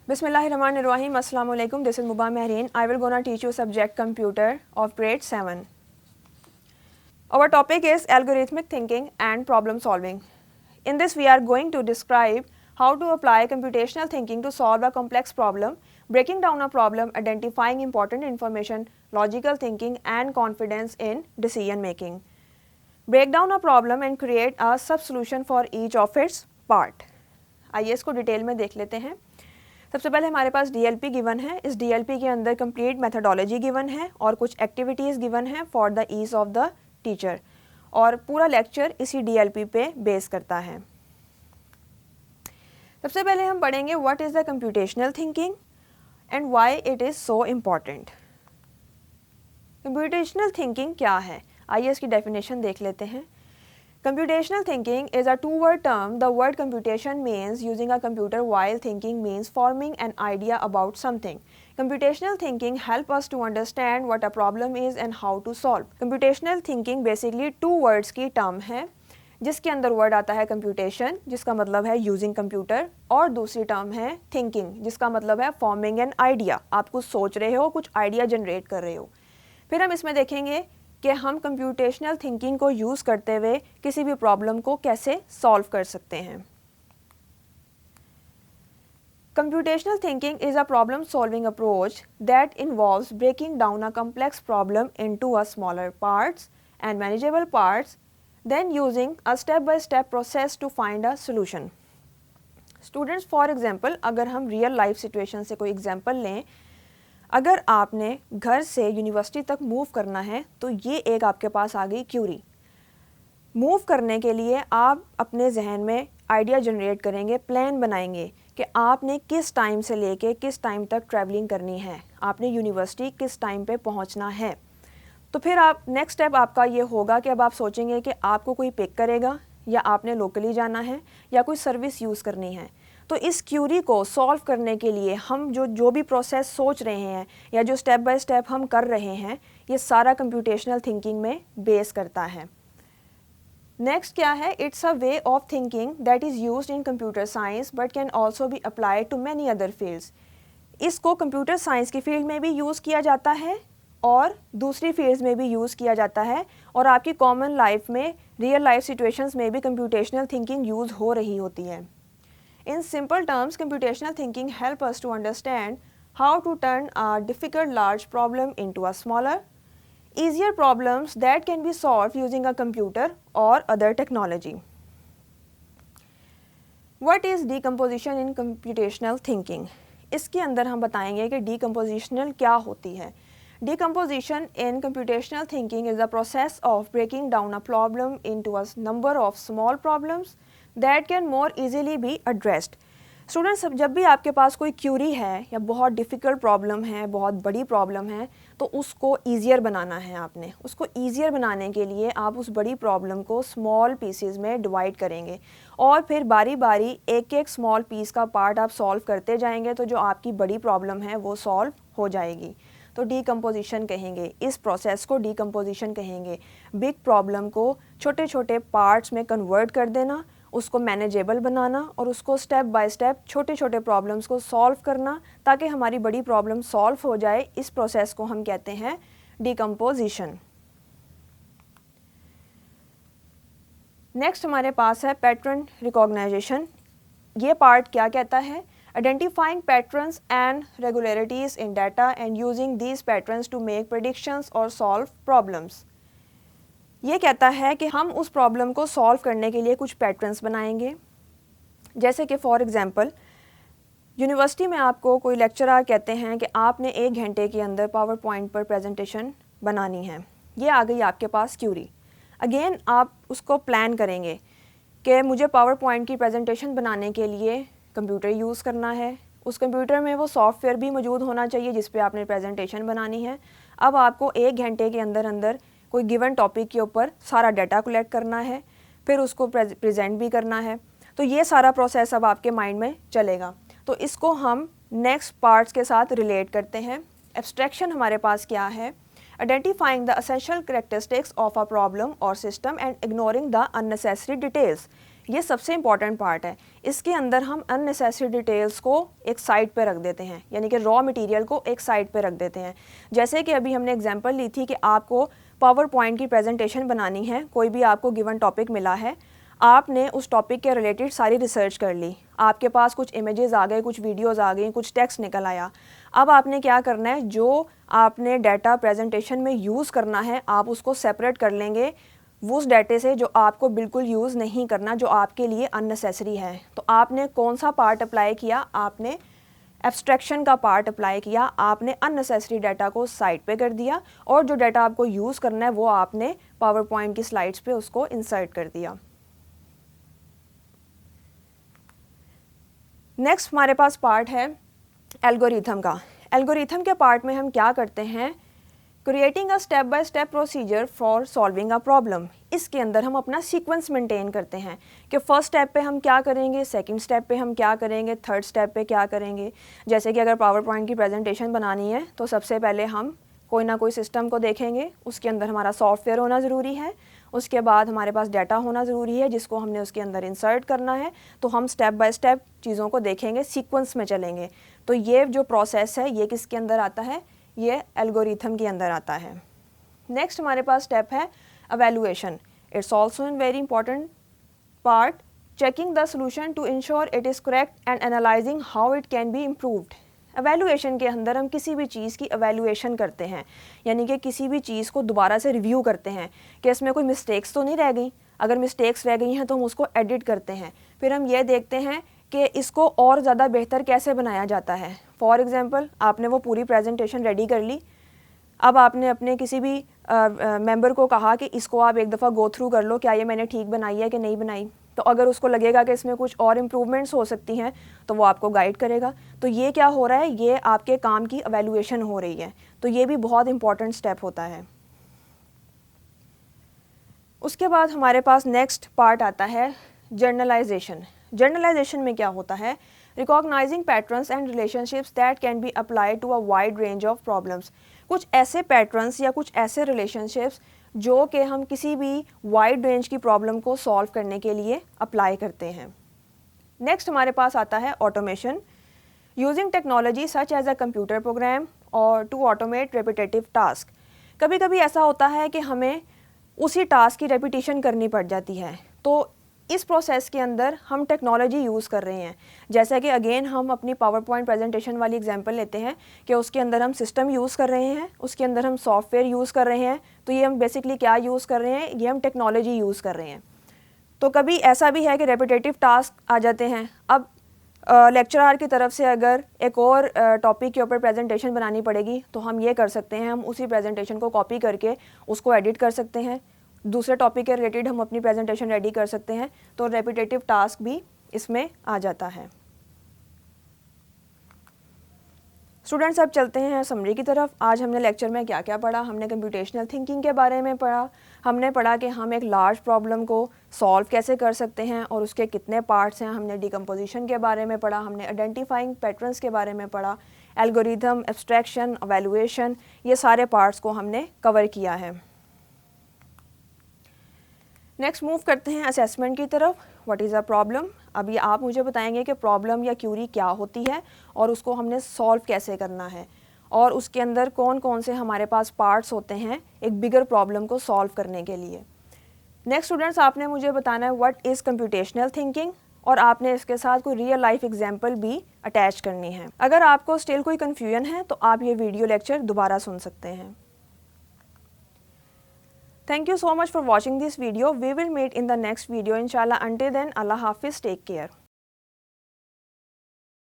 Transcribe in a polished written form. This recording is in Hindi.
Bismillahirrahmanirrahim. Assalamu alaikum. This is Mubah Mehreen. I will gonna teach you subject computer of grade 7. Our topic is algorithmic thinking and problem solving. In this we are going to describe how to apply computational thinking to solve a complex problem, breaking down a problem, identifying important information, logical thinking and confidence in decision making. Break down a problem and create a sub-solution for each of its part. आइए इसको डिटेल में देख लेते हैं. सबसे पहले हमारे पास DLP गिवन है. इस DLP के अंदर कंप्लीट मेथडोलॉजी गिवन है और कुछ एक्टिविटीज़ गिवन है for the ease of the teacher, और पूरा लेक्चर इसी DLP पे बेस करता है. सबसे पहले हम पढ़ेंगे what is the computational thinking and why it is so important. Computational thinking क्या है, आइए इसकी डेफिनेशन देख लेते हैं. Computational thinking is a two-word term. The word computation means using a computer, while thinking means forming an idea about something. Computational thinking helps us to understand what a problem is and how to solve. Computational thinking basically two words की term है, जिसके अंदर word आता है computation, जिसका मतलब है using computer, और दूसरी term है thinking, जिसका मतलब है forming an idea. आप कुछ सोच रहे हो, कुछ idea generate कर रहे हो. फिर हम इसमें देखेंगे कि हम कंप्यूटेशनल थिंकिंग को यूज़ करते हुए किसी भी प्रॉब्लम को कैसे सॉल्व कर सकते हैं. Computational thinking is a problem solving approach that involves breaking down a complex problem into a smaller parts and manageable parts, then using a step by step process to find a solution. Students, for example अगर हम रियल लाइफ सिचुएशन से कोई एग्जांपल लें, अगर आपने घर से यूनिवर्सिटी तक मूव करना है तो ये एक आपके पास आ गई क्यूरी. मूव करने के लिए आप अपने जहन में आइडिया जनरेट करेंगे, प्लान बनाएंगे कि आपने किस टाइम से लेके किस टाइम तक ट्रैवलिंग करनी है, आपने यूनिवर्सिटी किस टाइम पे पहुंचना है. तो फिर आप नेक्स्ट स्टेप आपका ये होगा कि अब आप सोचेंगे कि आपको कोई पिक करेगा या आपने लोकली जाना है या कोई सर्विस यूज़ करनी है. तो इस क्यूरी को सॉल्व करने के लिए हम जो भी प्रोसेस सोच रहे हैं या जो स्टेप बाय स्टेप हम कर रहे हैं, ये सारा कंप्यूटेशनल थिंकिंग में बेस करता है. नेक्स्ट क्या है, it's a way of thinking that is used in computer science but can also be applied to many other fields. इसको कंप्यूटर साइंस की फील्ड में भी यूज़ किया जाता है और दूसरी फील्ड्स में भी यूज़ किया जाता है, और आपकी कॉमन लाइफ में रियल लाइफ सिचुएशंस में भी कंप्यूटेशनल थिंकिंग यूज़ हो रही होती है. In simple terms, computational thinking helps us to understand how to turn a difficult large problem into a smaller, easier problems that can be solved using a computer or other technology. What is decomposition in computational thinking? इसके अंदर हम बताएंगे कि decompositional क्या होती है. Decomposition in computational thinking is the process of breaking down a problem into a number of small problems that can more easily be addressed. Students, जब भी आपके पास कोई क्यूरी है या बहुत डिफ़िकल्ट प्रॉब्लम है, बहुत बड़ी प्रॉब्लम है, तो उसको ईजियर बनाना है. आपने उसको ईजियर बनाने के लिए आप उस बड़ी प्रॉब्लम को स्मॉल पीसेस में डिवाइड करेंगे और फिर बारी बारी एक एक स्मॉल पीस का पार्ट आप सॉल्व करते जाएंगे, तो जो आपकी बड़ी प्रॉब्लम है वो सॉल्व हो जाएगी. तो डीकम्पोजिशन कहेंगे, इस प्रोसेस को डीकम्पोजिशन कहेंगे. बिग प्रॉब्लम को छोटे छोटे पार्ट्स में कन्वर्ट कर देना, उसको मैनेजेबल बनाना और उसको स्टेप बाय स्टेप छोटे छोटे प्रॉब्लम्स को सॉल्व करना ताकि हमारी बड़ी प्रॉब्लम सॉल्व हो जाए. इस प्रोसेस को हम कहते हैं डीकम्पोजिशन. नेक्स्ट हमारे पास है पैटर्न रिकॉग्नाइजेशन. ये पार्ट क्या कहता है, identifying patterns and regularities in data and using these patterns to make predictions और सॉल्व प्रॉब्लम्स. ये कहता है कि हम उस प्रॉब्लम को सॉल्व करने के लिए कुछ पैटर्न्स बनाएंगे. जैसे कि फॉर एग्जांपल यूनिवर्सिटी में आपको कोई लेक्चरर कहते हैं कि आपने 1 घंटे के अंदर पावर पॉइंट पर प्रेजेंटेशन बनानी है. ये आ गई आपके पास क्यूरी. अगेन आप उसको प्लान करेंगे कि मुझे पावर पॉइंट की प्रेजेंटेशन बनाने के लिए कंप्यूटर यूज़ करना है. उस कंप्यूटर में वो सॉफ्टवेयर भी मौजूद होना चाहिए जिस पे आपने प्रेजेंटेशन बनानी है. अब आपको 1 घंटे के अंदर अंदर कोई गिवन टॉपिक के ऊपर सारा डाटा कलेक्ट करना है, फिर उसको प्रेजेंट भी करना है. तो ये सारा प्रोसेस अब आपके माइंड में चलेगा. तो इसको हम नेक्स्ट पार्ट्स के साथ रिलेट करते हैं. एब्स्ट्रैक्शन हमारे पास क्या है, identifying the essential characteristics of a problem और system and ignoring the unnecessary details. ये सबसे इम्पॉर्टेंट पार्ट है। इसके अंदर हम अननेसेसरी डिटेल्स को एक साइड पे रख देते हैं, यानी कि रॉ मटेरियल को एक साइड पे रख देते हैं। जैसे कि अभी हमने एग्जांपल ली थी कि आपको पावर पॉइंट की प्रेजेंटेशन बनानी है, कोई भी आपको गिवन टॉपिक मिला है, आपने उस टॉपिक के रिलेटेड सारी रिसर्च कर ली, आपके पास कुछ इमेजेस आ गए, कुछ वीडियोस आ गई, कुछ टेक्स्ट निकल आया। अब आपने क्या करना है, जो आपने डाटा प्रेजेंटेशन में यूज़ करना है आप उसको सेपरेट कर लेंगे उस डाटे से जो आपको बिल्कुल यूज़ नहीं करना, जो आपके लिए अननेसेसरी है। तो आपने कौन सा पार्ट अप्लाई किया, आपने एब्स्ट्रैक्शन का पार्ट अप्लाई किया, आपने अननेसेसरी डाटा को साइड पे कर दिया और जो डाटा आपको यूज़ करना है वो आपने पावर पॉइंट की स्लाइड्स पे उसको इंसर्ट कर दिया। नेक्स्ट हमारे पास पार्ट है एल्गोरिथम का। एल्गोरिथम के पार्ट में हम क्या करते हैं, creating a step by step procedure for solving a problem. इसके अंदर हम अपना सीक्वेंस मेंटेन करते हैं कि फर्स्ट स्टेप पे हम क्या करेंगे, सेकंड स्टेप पे हम क्या करेंगे, थर्ड स्टेप पे क्या करेंगे। जैसे कि अगर पावर पॉइंट की प्रेजेंटेशन बनानी है तो सबसे पहले हम कोई ना कोई सिस्टम को देखेंगे, उसके अंदर हमारा सॉफ्टवेयर होना ज़रूरी है, उसके बाद हमारे पास डाटा होना ज़रूरी है जिसको हमने उसके अंदर इंसर्ट करना है। तो हम स्टेप बाय स्टेप चीज़ों को देखेंगे, सीक्वेंस में चलेंगे। तो ये जो प्रोसेस है ये किसके अंदर आता है, ये एल्गोरिथम के अंदर आता है। नेक्स्ट हमारे पास स्टेप है evaluation. It's also in very important part, checking the solution to ensure it is correct and analysing how it can be improved. Evaluation के अंदर हम किसी भी चीज़ की एवेलुएशन करते हैं, यानी कि किसी भी चीज़ को दोबारा से रिव्यू करते हैं कि इसमें कोई मिस्टेक्स तो नहीं रह गई। अगर मिस्टेक्स रह गई हैं तो हम उसको एडिट करते हैं, फिर हम ये देखते हैं कि इसको और ज़्यादा बेहतर कैसे बनाया जाता है। फॉर एग्ज़ाम्पल, आपने वो पूरी प्रेजेंटेशन रेडी कर ली, अब आपने अपने किसी भी मेंबर को कहा कि इसको आप एक दफ़ा गो थ्रू कर लो, क्या ये मैंने ठीक बनाई है कि नहीं बनाई। तो अगर उसको लगेगा कि इसमें कुछ और इम्प्रूवमेंट्स हो सकती हैं तो वो आपको गाइड करेगा। तो ये क्या हो रहा है, ये आपके काम की एवेलुएशन हो रही है। तो ये भी बहुत इंपॉर्टेंट स्टेप होता है। उसके बाद हमारे पास नेक्स्ट पार्ट आता है जर्नलाइजेशन। जर्नलाइजेशन में क्या होता है, recognising patterns and relationships that can be applied to a wide range of problems. कुछ ऐसे पैटर्न्स या कुछ ऐसे रिलेशनशिप्स जो कि हम किसी भी वाइड रेंज की प्रॉब्लम को सॉल्व करने के लिए अप्लाई करते हैं। नेक्स्ट हमारे पास आता है automation, using technology such as a computer program or to automate repetitive task. कभी कभी ऐसा होता है कि हमें उसी टास्क की रेपिटेशन करनी पड़ जाती है, तो इस प्रोसेस के अंदर हम टेक्नोलॉजी यूज़ कर रहे हैं। जैसा कि अगेन हम अपनी पावर पॉइंट प्रेजेंटेशन वाली एग्जांपल लेते हैं कि उसके अंदर हम सिस्टम यूज़ कर रहे हैं, उसके अंदर हम सॉफ्टवेयर यूज़ कर रहे हैं। तो ये हम बेसिकली क्या यूज़ कर रहे हैं, ये हम टेक्नोलॉजी यूज़ कर रहे हैं। तो कभी ऐसा भी है कि रेपिटेटिव टास्क आ जाते हैं। अब लेक्चरर की तरफ से अगर एक और टॉपिक के ऊपर प्रेजेंटेशन बनानी पड़ेगी तो हम ये कर सकते हैं, हम उसी प्रेजेंटेशन को कॉपी करके उसको एडिट कर सकते हैं, दूसरे टॉपिक के रिलेटेड हम अपनी प्रेजेंटेशन रेडी कर सकते हैं। तो रेपिटेटिव टास्क भी इसमें आ जाता है। स्टूडेंट्स अब चलते हैं समरी की तरफ। आज हमने लेक्चर में क्या क्या पढ़ा, हमने कंप्यूटेशनल थिंकिंग के बारे में पढ़ा, हमने पढ़ा कि हम एक लार्ज प्रॉब्लम को सॉल्व कैसे कर सकते हैं और उसके कितने पार्ट्स हैं, हमने डिकम्पोजिशन के बारे में पढ़ा, हमने आइडेंटिफाइंग पैटर्न्स के बारे में पढ़ा, एल्गोरिथम, एब्स्ट्रैक्शन, एवेलुएशन, ये सारे पार्ट्स को हमने कवर किया है। नेक्स्ट मूव करते हैं असेसमेंट की तरफ। What is a problem. अभी आप मुझे बताएंगे कि प्रॉब्लम या क्यूरी क्या होती है और उसको हमने सॉल्व कैसे करना है और उसके अंदर कौन कौन से हमारे पास पार्ट्स होते हैं एक बिगर प्रॉब्लम को सॉल्व करने के लिए। नेक्स्ट स्टूडेंट्स, आपने मुझे बताना है व्हाट इज़ कंप्यूटेशनल थिंकिंग और आपने इसके साथ कोई रियल लाइफ एग्जाम्पल भी अटैच करनी है। अगर आपको स्टिल कोई कन्फ्यूजन है तो आप ये वीडियो लेक्चर दोबारा सुन सकते हैं। Thank you so much for watching this video. We will meet in the next video inshallah. Until then, Allah Hafiz, take care.